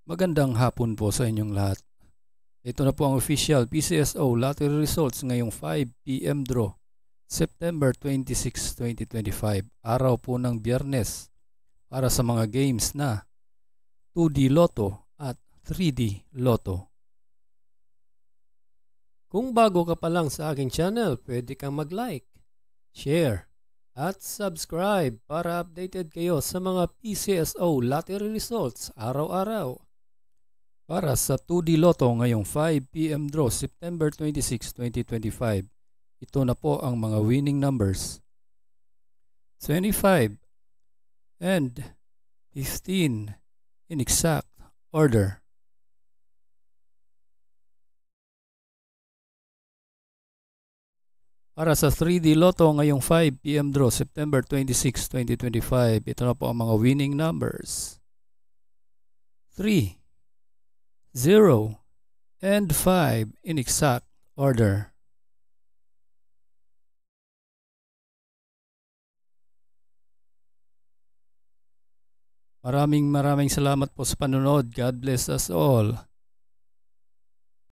Magandang hapon po sa inyong lahat. Ito na po ang official PCSO lottery results ngayong 5 p.m. draw, September 26, 2025, araw po ng Biyernes, para sa mga games na 2D Lotto at 3D Lotto. Kung bago ka pa lang sa aking channel, pwede kang mag-like, share, at subscribe para updated kayo sa mga PCSO lottery results araw-araw. Para sa 2D Lotto ngayong 5 p.m. draw, September 26, 2025, ito na po ang mga winning numbers: 25 and 15 in exact order. Para sa 3D Lotto ngayong 5 p.m. draw, September 26, 2025, ito na po ang mga winning numbers: 3, 0, and 5 in exact order. Maraming salamat po sa panonood. God bless us all.